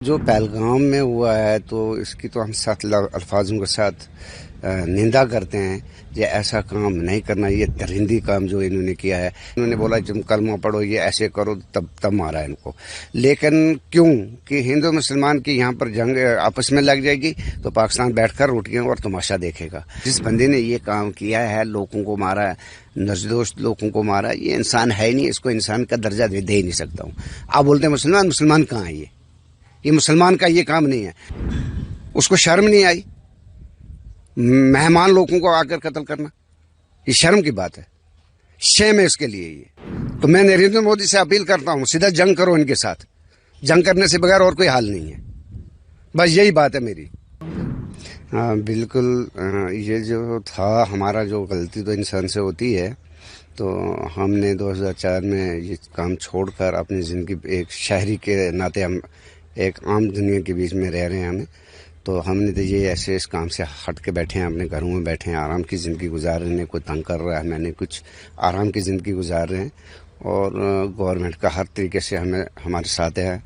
جو پہلگام میں ہوا ہے تو اس کی تو ہم سخت الفاظوں کے ساتھ نندا کرتے ہیں. یہ ایسا کام نہیں کرنا، یہ درندی کام جو انہوں نے کیا ہے. انہوں نے بولا تم کلمہ پڑھو، یہ ایسے کرو، تب مارا ان کو. لیکن کیوں کہ ہندو مسلمان کی یہاں پر جنگ آپس میں لگ جائے گی تو پاکستان بیٹھ کر روٹیاں اور تماشا دیکھے گا. جس بندے نے یہ کام کیا ہے، لوگوں کو مارا ہے، نزدوش لوگوں کو مارا، یہ انسان ہے ہی نہیں. اس کو انسان کا درجہ دے ہی نہیں سکتا ہوں. آپ بولتے ہیں مسلمان کہاں ہے؟ یہ مسلمان کا یہ کام نہیں ہے. اس کو شرم نہیں آئی مہمان لوگوں کو آ کر قتل کرنا؟ یہ شرم کی بات ہے، شیم ہے اس کے لیے. یہ تو میں نریندر مودی سے اپیل کرتا ہوں، سیدھا جنگ کرو ان کے ساتھ. جنگ کرنے سے بغیر اور کوئی حل نہیں ہے. بس یہی بات ہے میری. ہاں بالکل. یہ جو تھا ہمارا جو غلطی تو انسان سے ہوتی ہے. تو ہم نے 2004 میں یہ کام چھوڑ کر اپنی زندگی ایک شہری کے ناطے ہم ایک عام دنیا کے بیچ میں رہ رہے ہیں. تو ہم نے تو یہ ایسے اس کام سے ہٹ کے بیٹھے ہیں، اپنے گھروں میں بیٹھے ہیں، آرام کی زندگی گزار رہے ہیں. کوئی تنگ کر رہا ہے، میں نے کچھ آرام کی زندگی گزار رہے ہیں. اور گورنمنٹ کا ہر طریقے سے ہمارے ساتھ ہے.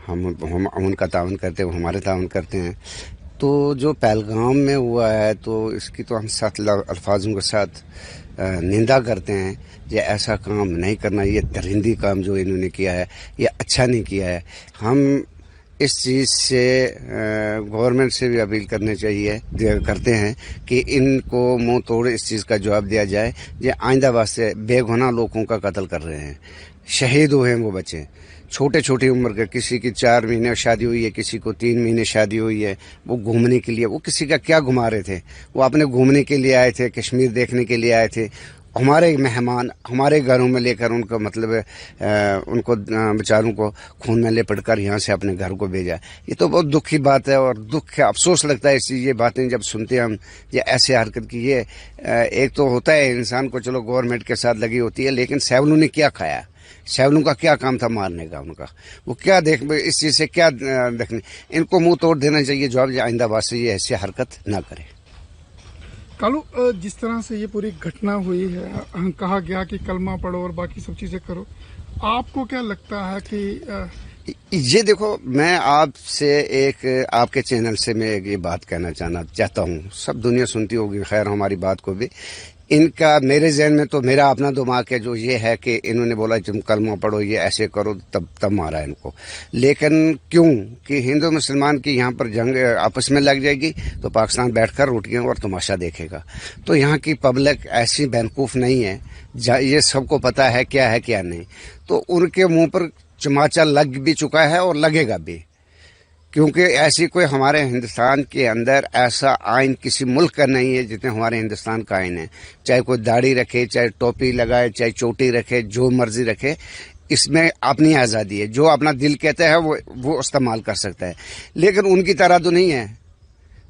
ہم ان کا تعاون کرتے ہیں، وہ ہمارے تعاون کرتے ہیں. تو جو پہلگام میں ہوا ہے تو اس کی تو ہم سخت الفاظوں کے ساتھ نندا کرتے ہیں. یہ ایسا کام نہیں کرنا، یہ درندی کام جو انہوں نے کیا ہے، یہ اچھا نہیں کیا ہے. ہم اس چیز سے گورنمنٹ سے بھی اپیل کرتے ہیں کہ ان کو منہ توڑ اس چیز کا جواب دیا جائے. یہ آئندہ واسطے بے گناہ لوگوں کا قتل کر رہے ہیں. شہید ہوئے ہیں وہ بچے، چھوٹی عمر کے. کسی کی 4 مہینے شادی ہوئی ہے، کسی کو 3 مہینے شادی ہوئی ہے. وہ گھومنے کے لیے، وہ کسی کا کیا گھما رہے تھے؟ وہ اپنے گھومنے کے لیے آئے تھے، کشمیر دیکھنے کے لیے آئے تھے. ہمارے مہمان ہمارے گھروں میں لے کر ان کو ان کو بیچاروں کو خون میں لپٹ کر یہاں سے اپنے گھر کو بھیجا. یہ تو بہت دکھ کی بات ہے اور دکھ افسوس لگتا ہے یہ باتیں جب سنتے ہیں ہم. یہ ایسے حرکت کی، یہ ایک تو ہوتا ہے انسان کو چلو گورنمنٹ کے ساتھ لگی ہوتی ہے، لیکن سیولوں نے کیا کھایا؟ سیولوں کا کیا کام تھا مارنے کا؟ ان کا وہ کیا اس چیز سے کیا دیکھنے؟ ان کو منہ توڑ دینا چاہیے جواب. آئندہ بات سے یہ ایسی حرکت نہ کرے. کالو، جس طرح سے یہ پوری گھٹنا ہوئی ہے، کہا گیا کہ کلمہ پڑھو اور باقی سب چیزیں کرو، آپ کو کیا لگتا ہے کہ یہ دیکھو، میں آپ سے آپ کے چینل سے میں یہ بات کہنا چاہتا ہوں. سب دنیا سنتی ہوگی خیر ہماری بات کو بھی. ان کا میرے ذہن میں تو میرا اپنا دماغ ہے جو یہ ہے کہ انہوں نے بولا تم کلمہ پڑھو، یہ ایسے کرو، تب مارا ان کو. لیکن کیوں کہ ہندو مسلمان کی یہاں پر جنگ آپس میں لگ جائے گی تو پاکستان بیٹھ کر روٹیاں اور تماشا دیکھے گا. تو یہاں کی پبلک ایسی بیوقوف نہیں ہے، یہ سب کو پتا ہے کیا ہے کیا نہیں. تو ان کے منہ پر چماچا لگ بھی چکا ہے اور لگے گا بھی. کیونکہ ایسی کوئی ہمارے ہندوستان کے اندر ایسا آئین کسی ملک کا نہیں ہے جتنے ہمارے ہندوستان کا آئین ہے. چاہے کوئی داڑھی رکھے، چاہے ٹوپی لگائے، چاہے چوٹی رکھے، جو مرضی رکھے، اس میں اپنی آزادی ہے. جو اپنا دل کہتا ہے وہ استعمال کر سکتا ہے. لیکن ان کی طرح تو نہیں ہے.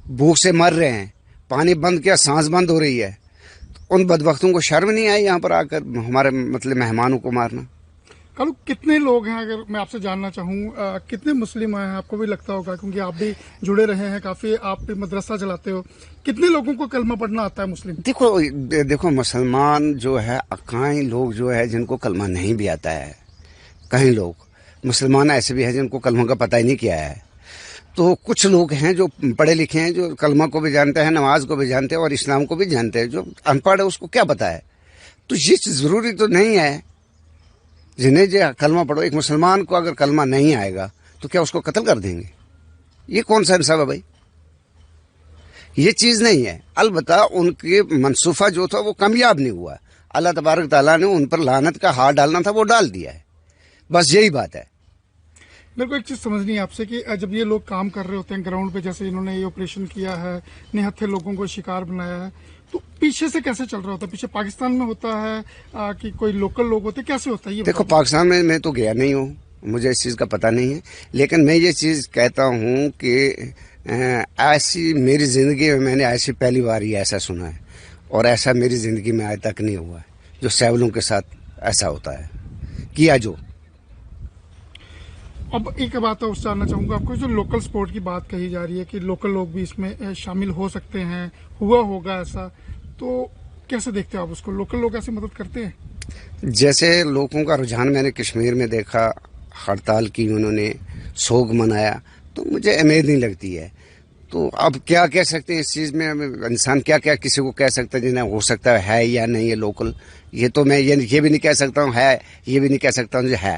بھوک سے مر رہے ہیں، پانی بند کیا، سانس بند ہو رہی ہے. ان بدبختوں کو شرم نہیں آئی یہاں پر آ کر ہمارے مہمانوں کو مارنا؟ کالو، کتنے لوگ ہیں؟ اگر میں آپ سے جاننا چاہوں کتنے مسلم ہیں؟ آپ کو بھی لگتا ہوگا کیونکہ آپ بھی جڑے رہے ہیں کافی، آپ بھی مدرسہ چلاتے ہو. کتنے لوگوں کو کلمہ پڑھنا آتا ہے مسلم؟ دیکھو مسلمان جو ہے، کہیں لوگ جو ہے جن کو کلمہ نہیں بھی آتا ہے. کہیں لوگ مسلمان ایسے بھی ہیں جن کو کلمہ کا پتہ ہی نہیں کیا ہے. تو کچھ لوگ ہیں جو پڑھے لکھے ہیں، جو کلمہ کو بھی جانتے ہیں، نماز کو بھی جانتے ہیں اور اسلام کو بھی جانتے ہیں. جو ان پڑھ ہے اس کو کیا پتہ ہے؟ تو یہ ضروری تو نہیں ہے جنہیں جو کلمہ پڑھو. ایک مسلمان کو اگر کلمہ نہیں آئے گا تو کیا اس کو قتل کر دیں گے؟ یہ کون سا انصاف ہے بھائی؟ یہ چیز نہیں ہے. البتہ ان کے منصوبہ جو تھا وہ کامیاب نہیں ہوا. اللہ تبارک تعالیٰ نے ان پر لعنت کا ہار ڈالنا تھا، وہ ڈال دیا ہے. بس یہی بات ہے. میرے کو ایک چیز سمجھنی ہے آپ سے کہ جب یہ لوگ کام کر رہے ہوتے ہیں گراؤنڈ پہ، جیسے انہوں نے یہ آپریشن کیا ہے، نہتھے لوگوں کو شکار بنایا ہے، تو پیچھے سے کیسے چل رہا ہوتا ہے؟ پیچھے پاکستان میں ہوتا ہے کہ کوئی لوکل لوگ ہوتے، کیسے ہوتا ہے یہ؟ دیکھو پاکستان میں تو گیا نہیں ہوں، مجھے اس چیز کا پتہ نہیں ہے. لیکن میں یہ چیز کہتا ہوں کہ ایسی میری زندگی میں نے ایسی پہلی بار ہی ایسا سنا ہے، اور ایسا میری زندگی میں آج تک نہیں ہوا ہے جو سیولوں کے ساتھ ایسا ہوتا ہے کیا. جو اب ایک بات اور جاننا چاہوں گا آپ کو، جو لوکل سپورٹ کی بات کہی جا رہی ہے کہ لوکل لوگ بھی اس میں شامل ہو سکتے ہیں، ہوا ہوگا ایسا، تو کیسے دیکھتے ہیں آپ اس کو؟ لوکل لوگ ایسے مدد کرتے ہیں؟ جیسے لوگوں کا رجحان میں نے کشمیر میں دیکھا، ہڑتال کی، انہوں نے سوگ منایا. تو مجھے امید نہیں لگتی ہے. تو اب کیا کہہ سکتے ہیں اس چیز میں؟ انسان کیا کیا کسی کو کہہ سکتا ہے جنہیں ہو سکتا ہے یا نہیں ہے لوکل. یہ تو میں یہ بھی نہیں کہہ سکتا ہوں ہے، یہ بھی نہیں کہہ سکتا ہوں جو ہے.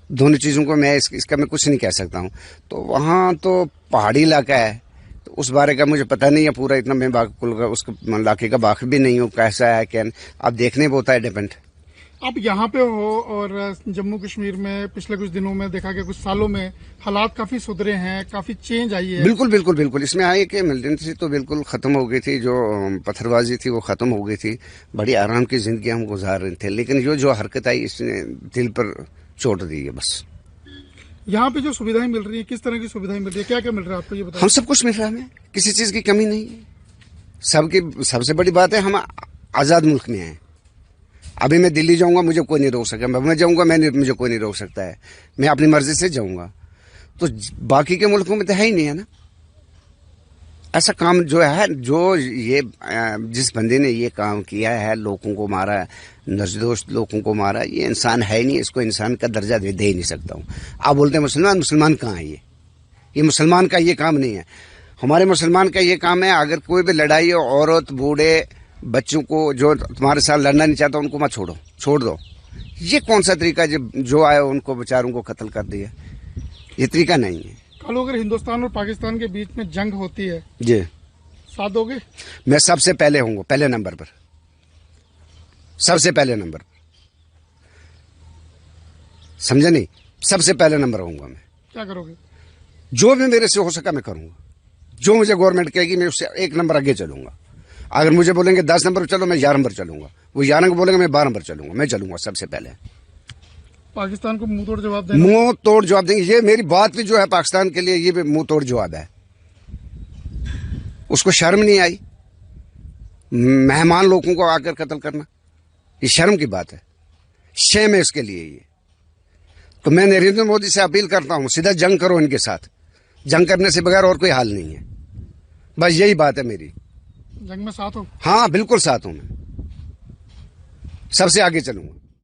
دونوں چیزوں کو میں اس کا میں کچھ نہیں کہہ سکتا ہوں. تو وہاں تو پہاڑی علاقہ ہے، تو اس بارے کا مجھے پتہ نہیں ہے پورا اتنا. میں اس علاقے کا واقف بھی نہیں ہوں کیسا ہے کیا. اب دیکھنے پہ ہوتا ہے ڈیپینڈ. آپ یہاں پہ ہو اور جموں کشمیر میں پچھلے کچھ دنوں میں دیکھا گیا کچھ سالوں میں حالات کافی سدھرے ہیں، کافی چینج آئی ہے. بالکل بالکل بالکل. اس میں آئی کہ ملٹنسی تو بالکل ختم ہو گئی تھی، جو پتھر بازی تھی وہ ختم ہو گئی تھی. بڑی آرام کی زندگی ہم گزار رہے تھے، لیکن جو حرکت آئی اس نے دل پر چوٹ دی ہے بس. یہاں پہ جو سویدھائیں مل رہی ہیں کس طرح کی سویدھائیں مل رہی ہے، کیا کیا مل رہا ہے آپ کو یہ بتائیں؟ ہم سب کچھ مل رہا ہے، ہمیں کسی چیز کی کمی نہیں ہے. سب سے بڑی بات ہے ہم آزاد ملک میں ہیں. ابھی میں دلی جاؤں گا مجھے کوئی نہیں روک سکتا. میں جاؤں گا مجھے کوئی نہیں روک سکتا ہے. میں اپنی مرضی سے جاؤں گا. تو باقی کے ملکوں میں تو ہے ہی نہیں ہے نا ایسا کام. جس بندے نے یہ کام کیا ہے، لوگوں کو مارا، نزدوش لوگوں کو مارا، یہ انسان ہے ہی نہیں. اس کو انسان کا درجہ دے ہی نہیں سکتا ہوں. آپ بولتے ہیں مسلمان کہاں ہے؟ یہ مسلمان کا یہ کام نہیں ہے. ہمارے مسلمان کا یہ کام ہے اگر کوئی بھی لڑائی ہو، عورت بوڑھے بچوں کو جو تمہارے ساتھ لڑنا نہیں چاہتا ان کو مت چھوڑ دو. یہ کون سا طریقہ جو آئے ان کو بیچاروں کو قتل کر دیا؟ یہ طریقہ نہیں ہے. کل اگر ہندوستان اور پاکستان کے بیچ میں جنگ ہوتی ہے جی ساتھ دو گے؟ میں سب سے پہلے ہوں گا، پہلے نمبر پر، سب سے پہلے نمبر پر. سمجھے نہیں؟ سب سے پہلے نمبر ہوں گا میں. کیا کرو گے؟ جو بھی میرے سے ہو سکا میں کروں گا. جو مجھے گورنمنٹ کہے گی میں اس سے 1 نمبر آگے چلوں گا. اگر مجھے بولیں گے 10 نمبر چلو میں 11 نمبر چلوں گا. وہ 11 کو بولیں گے میں 12 نمبر چلوں گا. میں چلوں گا سب سے پہلے. پاکستان کو منہ توڑ جواب دینا؟ منہ توڑ جواب دیں گے. یہ میری بات بھی جو ہے پاکستان کے لیے یہ بھی منہ توڑ جواب ہے. اس کو شرم نہیں آئی مہمان لوگوں کو آ کر قتل کرنا؟ یہ شرم کی بات ہے. شیم ہے اس کے لیے یہ. تو میں نریندر مودی سے اپیل کرتا ہوں سیدھا جنگ کرو ان کے ساتھ. جنگ کرنے سے بغیر اور کوئی حال نہیں ہے. بس یہی بات ہے میری. جنگ میں ساتھ ہو؟ ہاں بالکل ساتھ ہوں. میں سب سے آگے چلوں گا.